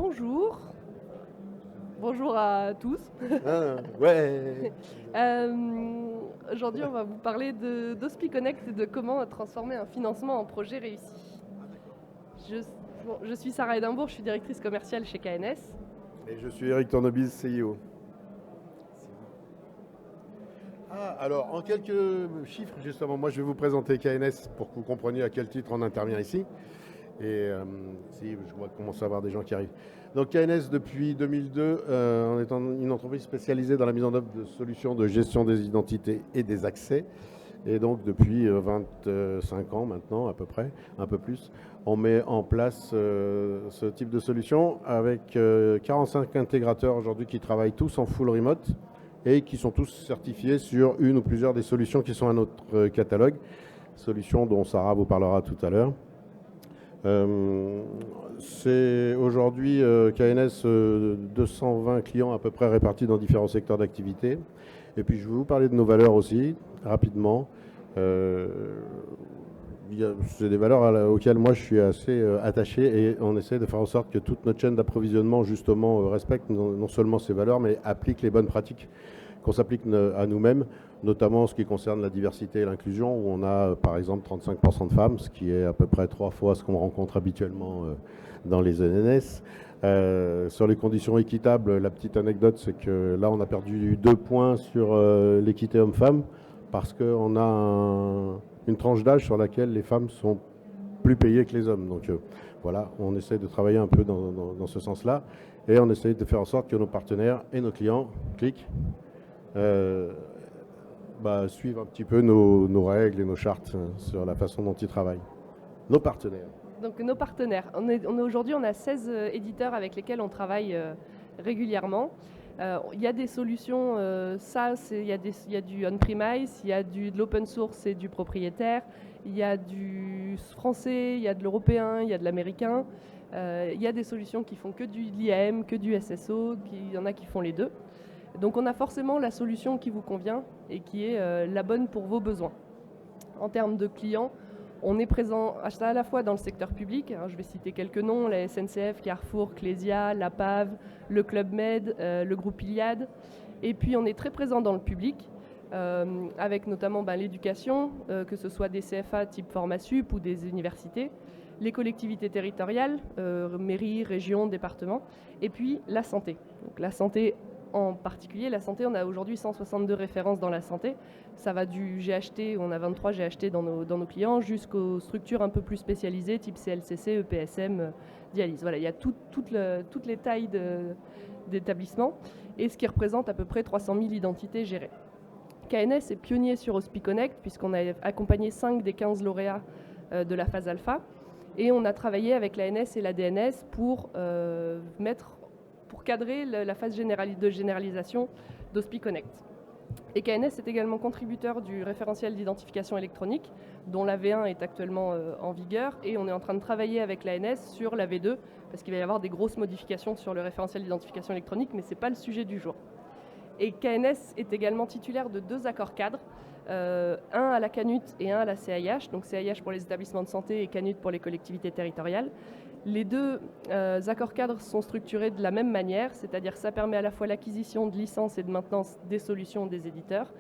Bonjour. Bonjour à tous. Ouais. Aujourd'hui, on va vous parler d'Hospi Connect et de comment transformer un financement en projet réussi. Je suis Sarah Edimbourg, je suis directrice commerciale chez KNS. Et je suis Eric Tornobis, CIO. Alors, en quelques chiffres, justement, moi je vais vous présenter KNS pour que vous compreniez à quel titre on intervient ici. Et si je vois commence à avoir des gens qui arrivent. Donc KNS depuis 2002, on est une entreprise spécialisée dans la mise en œuvre de solutions de gestion des identités et des accès. Et donc depuis 25 ans maintenant à peu près, un peu plus, on met en place ce type de solution avec 45 intégrateurs aujourd'hui qui travaillent tous en full remote et qui sont tous certifiés sur une ou plusieurs des solutions qui sont à notre catalogue, solutions dont Sarah vous parlera tout à l'heure. C'est aujourd'hui KNS 220 clients à peu près répartis dans différents secteurs d'activité. Et puis je vais vous parler de nos valeurs aussi, rapidement. C'est des valeurs auxquelles moi je suis assez attaché et on essaie de faire en sorte que toute notre chaîne d'approvisionnement justement respecte non seulement ces valeurs mais applique les bonnes pratiques qu'on s'applique à nous-mêmes, notamment en ce qui concerne la diversité et l'inclusion, où on a par exemple 35% de femmes, ce qui est à peu près 3 fois ce qu'on rencontre habituellement dans les ENS. Sur les conditions équitables, la petite anecdote, c'est que là, on a perdu 2 points sur l'équité homme-femme, parce qu'on a une tranche d'âge sur laquelle les femmes sont plus payées que les hommes. Donc voilà, on essaie de travailler un peu dans ce sens-là, et on essaie de faire en sorte que nos partenaires et nos clients, suivent un petit peu nos règles et nos chartes sur la façon dont ils travaillent. Nos partenaires. Donc nos partenaires. Aujourd'hui, on a 16 éditeurs avec lesquels on travaille régulièrement. Il y a des solutions SaaS, il y a du on-premise, il y a de l'open source et du propriétaire, il y a du français, il y a de l'européen, il y a de l'américain. Il y a des solutions qui font que de l'IAM, que du SSO, il y en a qui font les deux. Donc on a forcément la solution qui vous convient et qui est la bonne pour vos besoins. En termes de clients, on est présent à la fois dans le secteur public, je vais citer quelques noms, la SNCF, Carrefour, Clésia, la PAV, le Club Med, le groupe Iliad. Et puis on est très présent dans le public, avec notamment l'éducation, que ce soit des CFA type Formasup ou des universités, les collectivités territoriales, mairies, régions, départements, et puis la santé. Donc la santé en particulier, la santé, on a aujourd'hui 162 références dans la santé. Ça va du GHT, on a 23 GHT dans nos clients, jusqu'aux structures un peu plus spécialisées, type CLCC, EPSM, dialyse. Voilà, il y a toutes les tailles d'établissements, et ce qui représente à peu près 300 000 identités gérées. KNS est pionnier sur Hospi Connect, puisqu'on a accompagné 5 des 15 lauréats de la phase alpha, et on a travaillé avec l'ANS et la DNS pour cadrer la phase de généralisation d'Hospi Connect. Et KNS est également contributeur du référentiel d'identification électronique, dont la V1 est actuellement en vigueur, et on est en train de travailler avec l'ANS sur la V2, parce qu'il va y avoir des grosses modifications sur le référentiel d'identification électronique, mais ce n'est pas le sujet du jour. Et KNS est également titulaire de 2 accords cadres, un à la CANUT et un à la CAIH, donc CAIH pour les établissements de santé et CANUT pour les collectivités territoriales. Les 2 accords cadres sont structurés de la même manière, c'est-à-dire que ça permet à la fois l'acquisition de licences et de maintenance des solutions des éditeurs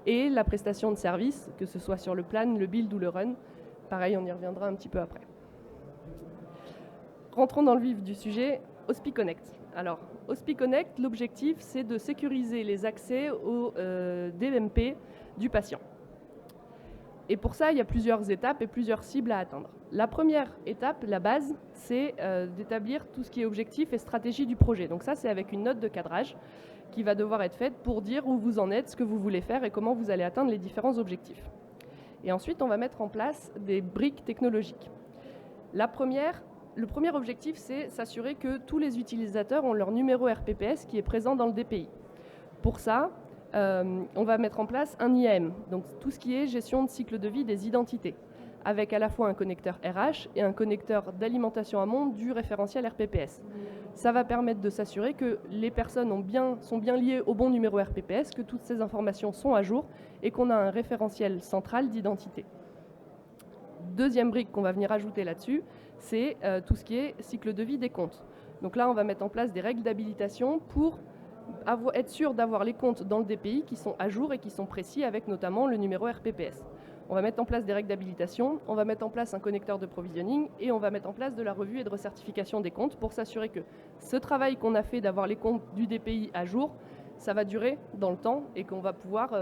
et la prestation de services, que ce soit sur le plan, le build ou le run. Pareil, on y reviendra un petit peu après. Rentrons dans le vif du sujet, Hospi Connect. Alors, Hospi Connect, l'objectif, c'est de sécuriser les accès au DMP du patient. Et pour ça, il y a plusieurs étapes et plusieurs cibles à atteindre. La première étape, la base, c'est d'établir tout ce qui est objectif et stratégie du projet. Donc ça, c'est avec une note de cadrage qui va devoir être faite pour dire où vous en êtes, ce que vous voulez faire et comment vous allez atteindre les différents objectifs. Et ensuite, on va mettre en place des briques technologiques. Le premier objectif, c'est s'assurer que tous les utilisateurs ont leur numéro RPPS qui est présent dans le DPI. Pour ça, on va mettre en place un IAM, donc tout ce qui est gestion de cycle de vie des identités, avec à la fois un connecteur RH et un connecteur d'alimentation amont du référentiel RPPS. Ça va permettre de s'assurer que les personnes sont bien liées au bon numéro RPPS, que toutes ces informations sont à jour et qu'on a un référentiel central d'identité. Deuxième brique qu'on va venir ajouter là-dessus, c'est tout ce qui est cycle de vie des comptes. Donc là, on va mettre en place des règles d'habilitation pour être sûr d'avoir les comptes dans le DPI qui sont à jour et qui sont précis, avec notamment le numéro RPPS. On va mettre en place des règles d'habilitation, on va mettre en place un connecteur de provisioning et on va mettre en place de la revue et de recertification des comptes pour s'assurer que ce travail qu'on a fait d'avoir les comptes du DPI à jour, ça va durer dans le temps et qu'on va pouvoir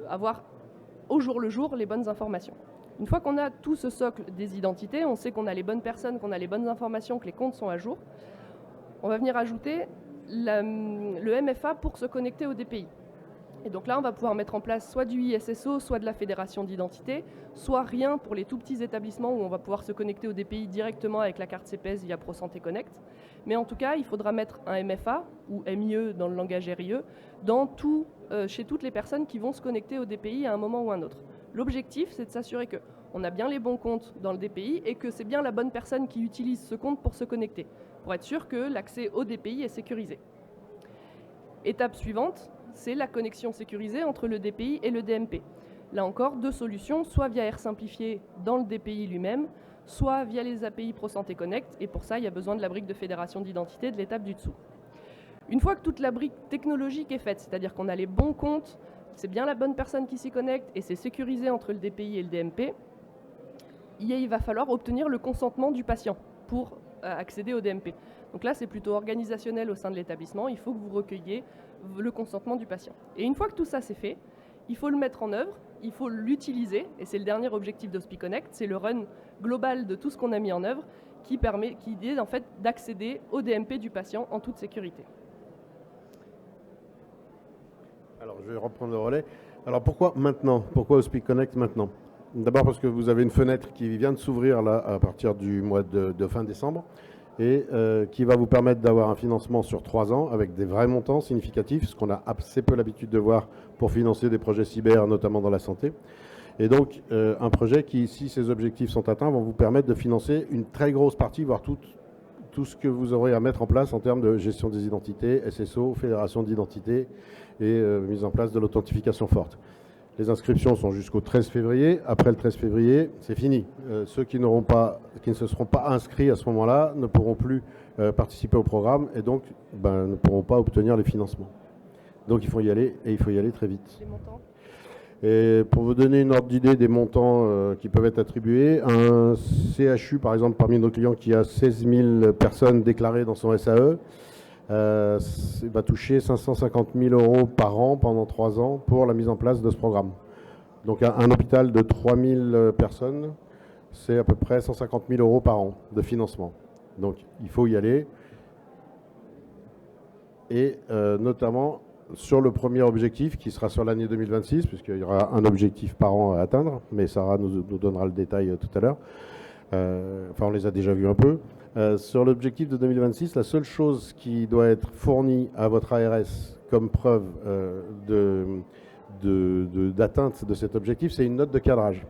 avoir au jour le jour les bonnes informations. Une fois qu'on a tout ce socle des identités, on sait qu'on a les bonnes personnes, qu'on a les bonnes informations, que les comptes sont à jour, on va venir ajouter le MFA pour se connecter au DPI. Et donc là, on va pouvoir mettre en place soit du ISSO, soit de la fédération d'identité, soit rien pour les tout petits établissements où on va pouvoir se connecter au DPI directement avec la carte CPS via ProSanté Connect. Mais en tout cas, il faudra mettre un MFA, ou MIE dans le langage RIE, chez toutes les personnes qui vont se connecter au DPI à un moment ou un autre. L'objectif, c'est de s'assurer qu'on a bien les bons comptes dans le DPI et que c'est bien la bonne personne qui utilise ce compte pour se connecter, pour être sûr que l'accès au DPI est sécurisé. Étape suivante, c'est la connexion sécurisée entre le DPI et le DMP. Là encore, deux solutions, soit via R simplifié dans le DPI lui-même, soit via les API ProSanté Connect, et pour ça, il y a besoin de la brique de fédération d'identité de l'étape du dessous. Une fois que toute la brique technologique est faite, c'est-à-dire qu'on a les bons comptes, c'est bien la bonne personne qui s'y connecte et c'est sécurisé entre le DPI et le DMP, il va falloir obtenir le consentement du patient pour accéder au DMP. Donc là, c'est plutôt organisationnel au sein de l'établissement. Il faut que vous recueilliez le consentement du patient. Et une fois que tout ça c'est fait, il faut le mettre en œuvre, il faut l'utiliser, et c'est le dernier objectif d'HospiConnect, c'est le run global de tout ce qu'on a mis en œuvre qui est en fait d'accéder au DMP du patient en toute sécurité. Alors, je vais reprendre le relais. Alors, pourquoi maintenant? Pourquoi HospiConnect maintenant? D'abord parce que vous avez une fenêtre qui vient de s'ouvrir là à partir du mois de fin décembre et qui va vous permettre d'avoir un financement sur 3 ans avec des vrais montants significatifs, ce qu'on a assez peu l'habitude de voir pour financer des projets cyber, notamment dans la santé. Et donc, un projet qui, si ces objectifs sont atteints, vont vous permettre de financer une très grosse partie, voire tout ce que vous aurez à mettre en place en termes de gestion des identités, SSO, fédération d'identité et mise en place de l'authentification forte. Les inscriptions sont jusqu'au 13 février. Après le 13 février, c'est fini. Ceux qui ne se seront pas inscrits à ce moment-là ne pourront plus participer au programme et donc ne pourront pas obtenir les financements. Donc il faut y aller et il faut y aller très vite. Les montants ? Et pour vous donner une ordre d'idée des montants qui peuvent être attribués, un CHU, par exemple, parmi nos clients qui a 16 000 personnes déclarées dans son SAE, va toucher 550 000 € par an pendant 3 ans pour la mise en place de ce programme. Donc un hôpital de 3 000 personnes, c'est à peu près 150 000 € par an de financement. Donc il faut y aller. Et notamment sur le premier objectif qui sera sur l'année 2026, puisqu'il y aura un objectif par an à atteindre, mais Sarah nous donnera le détail tout à l'heure. Enfin, on les a déjà vus un peu. Sur l'objectif de 2026, la seule chose qui doit être fournie à votre ARS comme preuve d'atteinte de cet objectif, c'est une note de cadrage.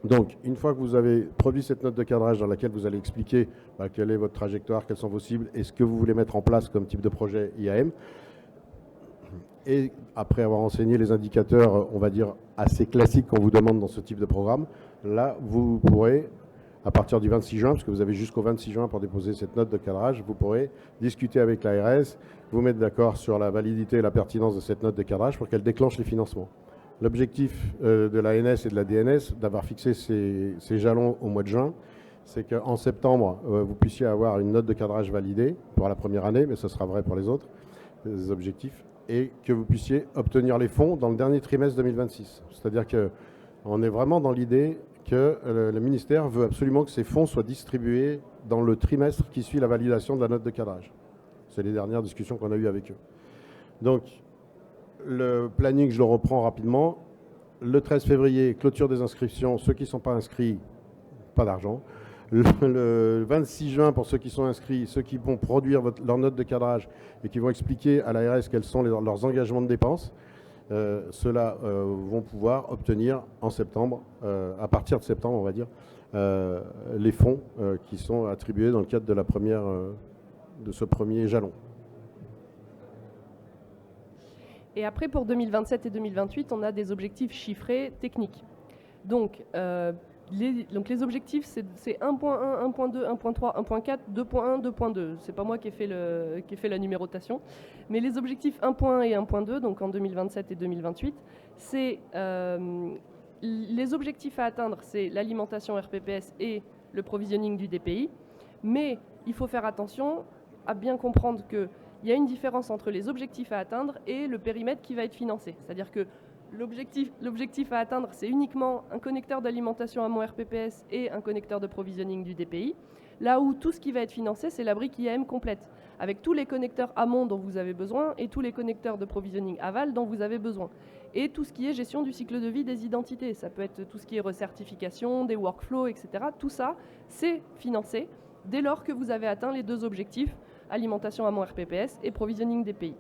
Donc, une fois que vous avez produit cette note de cadrage dans laquelle vous allez expliquer quelle est votre trajectoire, quelles sont vos cibles et ce que vous voulez mettre en place comme type de projet IAM, et après avoir enseigné les indicateurs, on va dire, assez classiques qu'on vous demande dans ce type de programme, là, vous pourrez, à partir du 26 juin, parce que vous avez jusqu'au 26 juin pour déposer cette note de cadrage, vous pourrez discuter avec l'ARS, vous mettre d'accord sur la validité et la pertinence de cette note de cadrage pour qu'elle déclenche les financements. L'objectif de l'ANS et de la DNS, d'avoir fixé ces jalons au mois de juin, c'est qu'en septembre, vous puissiez avoir une note de cadrage validée pour la première année, mais ce sera vrai pour les autres objectifs, et que vous puissiez obtenir les fonds dans le dernier trimestre 2026. C'est-à-dire qu'on est vraiment dans l'idée que le ministère veut absolument que ces fonds soient distribués dans le trimestre qui suit la validation de la note de cadrage. C'est les dernières discussions qu'on a eues avec eux. Donc, le planning, je le reprends rapidement. Le 13 février, clôture des inscriptions. Ceux qui ne sont pas inscrits, pas d'argent. Le 26 juin, pour ceux qui sont inscrits, ceux qui vont produire leur note de cadrage et qui vont expliquer à l'ARS quels sont leurs engagements de dépenses, ceux-là vont pouvoir obtenir en septembre, à partir de septembre, on va dire, les fonds qui sont attribués dans le cadre de ce premier jalon. Et après, pour 2027 et 2028, on a des objectifs chiffrés techniques. Donc, Donc les objectifs, c'est 1.1, 1.2, 1.3, 1.4, 2.1, 2.2. C'est pas moi qui ai fait la numérotation. Mais les objectifs 1.1 et 1.2, donc en 2027 et 2028, c'est les objectifs à atteindre, c'est l'alimentation RPPS et le provisioning du DPI. Mais il faut faire attention à bien comprendre qu'il y a une différence entre les objectifs à atteindre et le périmètre qui va être financé. C'est-à-dire que l'objectif à atteindre, c'est uniquement un connecteur d'alimentation amont RPPS et un connecteur de provisioning du DPI. Là où tout ce qui va être financé, c'est la brique IAM complète, avec tous les connecteurs amont dont vous avez besoin et tous les connecteurs de provisioning aval dont vous avez besoin. Et tout ce qui est gestion du cycle de vie des identités. Ça peut être tout ce qui est recertification, des workflows, etc. Tout ça, c'est financé dès lors que vous avez atteint les deux objectifs, alimentation amont RPPS et provisioning DPI.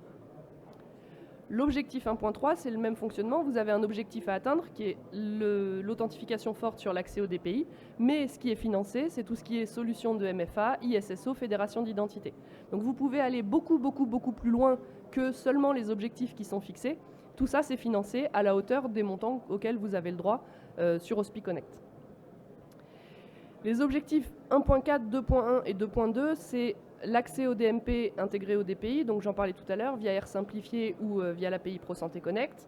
L'objectif 1.3, c'est le même fonctionnement. Vous avez un objectif à atteindre qui est l'authentification forte sur l'accès au DPI, mais ce qui est financé, c'est tout ce qui est solution de MFA, ISSO, fédération d'identité. Donc vous pouvez aller beaucoup plus loin que seulement les objectifs qui sont fixés. Tout ça, c'est financé à la hauteur des montants auxquels vous avez le droit sur OSPI-Connect. Les objectifs 1.4, 2.1 et 2.2, c'est l'accès au DMP intégré au DPI, donc j'en parlais tout à l'heure, via R simplifié ou via l'API ProSanté Connect,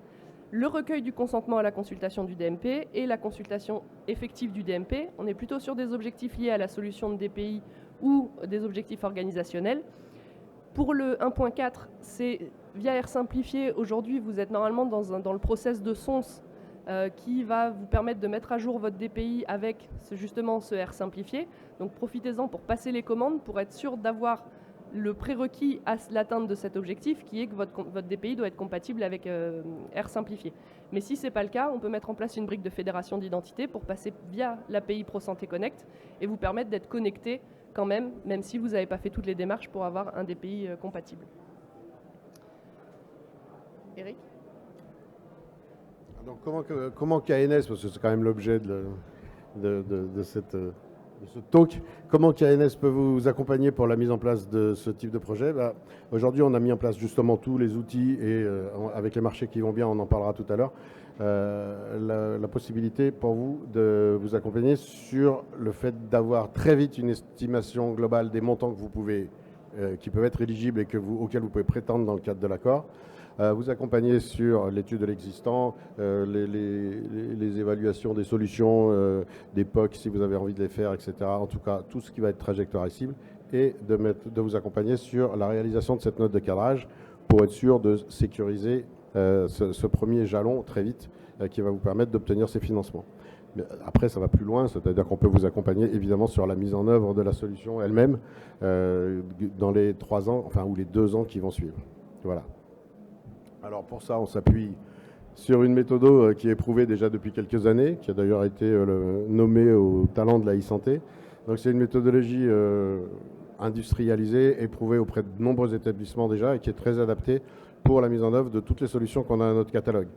le recueil du consentement à la consultation du DMP et la consultation effective du DMP. On est plutôt sur des objectifs liés à la solution de DPI ou des objectifs organisationnels. Pour le 1.4, c'est via R simplifié. Aujourd'hui, vous êtes normalement dans le process de SONS qui va vous permettre de mettre à jour votre DPI avec justement ce R simplifié. Donc profitez-en pour passer les commandes, pour être sûr d'avoir le prérequis à l'atteinte de cet objectif, qui est que votre DPI doit être compatible avec R simplifié. Mais si ce n'est pas le cas, on peut mettre en place une brique de fédération d'identité pour passer via l'API ProSanté Connect et vous permettre d'être connecté quand même si vous n'avez pas fait toutes les démarches pour avoir un DPI compatible. Eric ? Donc comment KNS, parce que c'est quand même l'objet de ce talk, comment KNS peut vous accompagner pour la mise en place de ce type de projet? Aujourd'hui, on a mis en place justement tous les outils et avec les marchés qui vont bien, on en parlera tout à l'heure, la possibilité pour vous de vous accompagner sur le fait d'avoir très vite une estimation globale des montants que vous pouvez, qui peuvent être éligibles et auxquels vous pouvez prétendre dans le cadre de l'accord. Vous accompagner sur l'étude de l'existant, les évaluations des solutions, des POC si vous avez envie de les faire, etc. En tout cas, tout ce qui va être trajectoire et cible, et de vous accompagner sur la réalisation de cette note de cadrage pour être sûr de sécuriser ce premier jalon très vite qui va vous permettre d'obtenir ces financements. Mais après, ça va plus loin, c'est-à-dire qu'on peut vous accompagner évidemment sur la mise en œuvre de la solution elle-même dans les 3 ans, enfin, ou les 2 ans qui vont suivre. Voilà. Alors pour ça, on s'appuie sur une méthode qui est éprouvée déjà depuis quelques années, qui a d'ailleurs été nommée au talent de la e-santé. Donc c'est une méthodologie industrialisée, éprouvée auprès de nombreux établissements déjà et qui est très adaptée pour la mise en œuvre de toutes les solutions qu'on a dans notre catalogue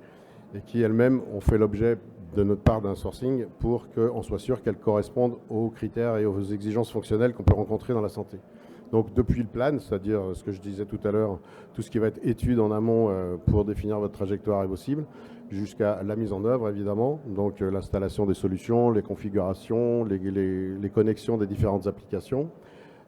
et qui elles-mêmes ont fait l'objet de notre part d'un sourcing pour qu'on soit sûr qu'elles correspondent aux critères et aux exigences fonctionnelles qu'on peut rencontrer dans la santé. Donc depuis le plan, c'est-à-dire ce que je disais tout à l'heure, tout ce qui va être étude en amont pour définir votre trajectoire et vos cibles, jusqu'à la mise en œuvre évidemment, donc l'installation des solutions, les configurations, les connexions des différentes applications,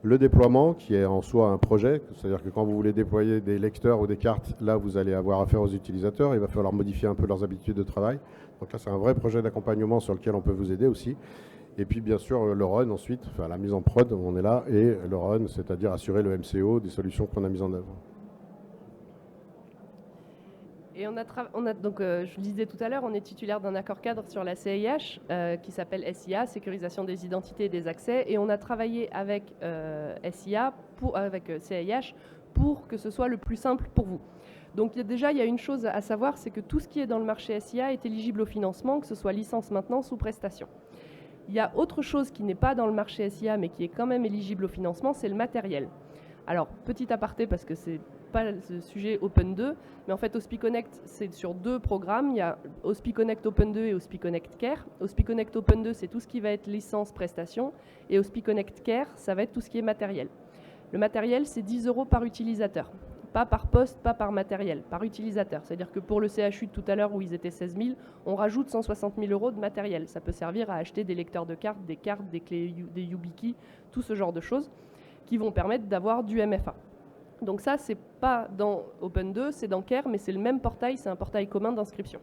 le déploiement qui est en soi un projet, c'est-à-dire que quand vous voulez déployer des lecteurs ou des cartes, là vous allez avoir affaire aux utilisateurs, il va falloir modifier un peu leurs habitudes de travail. Donc là c'est un vrai projet d'accompagnement sur lequel on peut vous aider aussi. Et puis bien sûr le run ensuite, enfin la mise en prod, on est là, et le run, c'est-à-dire assurer le MCO des solutions qu'on a mises en œuvre. Et donc, je le disais tout à l'heure, on est titulaire d'un accord cadre sur la CIH qui s'appelle SIA, Sécurisation des identités et des accès, et on a travaillé avec SIA, avec CIH, pour que ce soit le plus simple pour vous. Donc déjà, il y a une chose à savoir, c'est que tout ce qui est dans le marché SIA est éligible au financement, que ce soit licence, maintenance ou prestation. Il y a autre chose qui n'est pas dans le marché SIA, mais qui est quand même éligible au financement, c'est le matériel. Alors, petit aparté, parce que c'est pas le sujet Open 2, mais en fait OSPI-Connect, c'est sur 2 programmes. Il y a OSPI-Connect Open 2 et OSPI-Connect Care. OSPI-Connect Open 2, c'est tout ce qui va être licence, prestation, et OSPI-Connect Care, ça va être tout ce qui est matériel. Le matériel, c'est 10 € par utilisateur. pas par poste, pas par matériel, par utilisateur. C'est-à-dire que pour le CHU de tout à l'heure où ils étaient 16 000, on rajoute 160 000 € de matériel. Ça peut servir à acheter des lecteurs de cartes, des clés, des YubiKey, tout ce genre de choses qui vont permettre d'avoir du MFA. Donc ça, c'est pas dans Open2, c'est dans Care, mais c'est le même portail, c'est un portail commun d'inscription.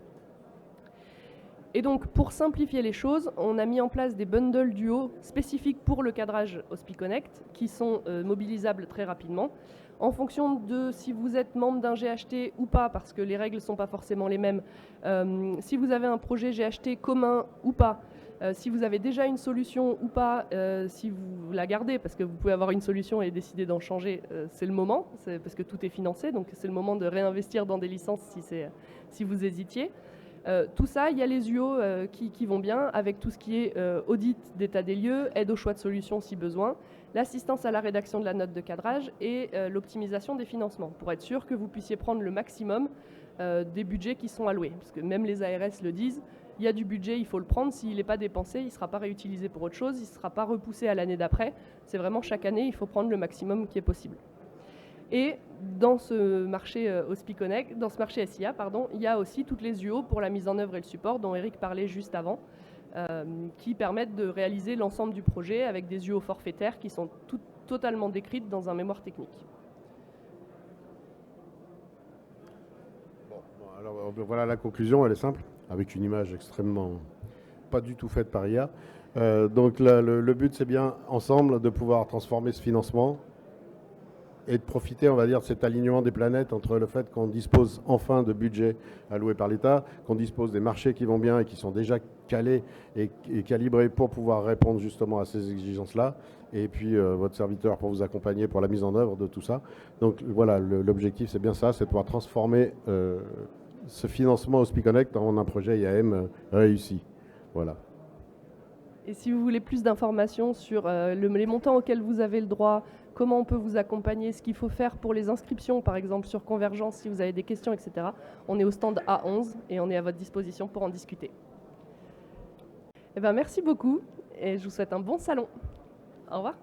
Et donc, pour simplifier les choses, on a mis en place des bundles duo spécifiques pour le cadrage OSPI-Connect qui sont mobilisables très rapidement. En fonction de si vous êtes membre d'un GHT ou pas, parce que les règles ne sont pas forcément les mêmes, si vous avez un projet GHT commun ou pas, si vous avez déjà une solution ou pas, si vous la gardez, parce que vous pouvez avoir une solution et décider d'en changer, c'est le moment, parce que tout est financé, donc c'est le moment de réinvestir dans des licences si vous hésitiez. Tout ça, il y a les UO qui vont bien, avec tout ce qui est audit d'état des lieux, aide au choix de solutions si besoin, l'assistance à la rédaction de la note de cadrage et l'optimisation des financements, pour être sûr que vous puissiez prendre le maximum des budgets qui sont alloués. Parce que même les ARS le disent, il y a du budget, il faut le prendre, s'il n'est pas dépensé, il ne sera pas réutilisé pour autre chose, il ne sera pas repoussé à l'année d'après. C'est vraiment chaque année, il faut prendre le maximum qui est possible. Et dans ce marché OSPI-Connect, dans ce marché SIA, il y a aussi toutes les UO pour la mise en œuvre et le support dont Eric parlait juste avant, qui permettent de réaliser l'ensemble du projet avec des UO forfaitaires qui sont totalement décrites dans un mémoire technique. Alors voilà, la conclusion, elle est simple, avec une image extrêmement pas du tout faite par IA. Donc là, le but, c'est bien ensemble de pouvoir transformer ce financement et de profiter, on va dire, de cet alignement des planètes entre le fait qu'on dispose enfin de budget alloué par l'État, qu'on dispose des marchés qui vont bien et qui sont déjà calés et calibrés pour pouvoir répondre justement à ces exigences-là, et puis votre serviteur pour vous accompagner pour la mise en œuvre de tout ça. Donc voilà, l'objectif, c'est bien ça, c'est de pouvoir transformer ce financement OSPI-Connect en un projet IAM réussi. Voilà. Et si vous voulez plus d'informations sur les montants auxquels vous avez le droit, comment on peut vous accompagner, ce qu'il faut faire pour les inscriptions, par exemple sur Convergence, si vous avez des questions, etc., on est au stand A11 et on est à votre disposition pour en discuter. Eh bien, merci beaucoup et je vous souhaite un bon salon. Au revoir.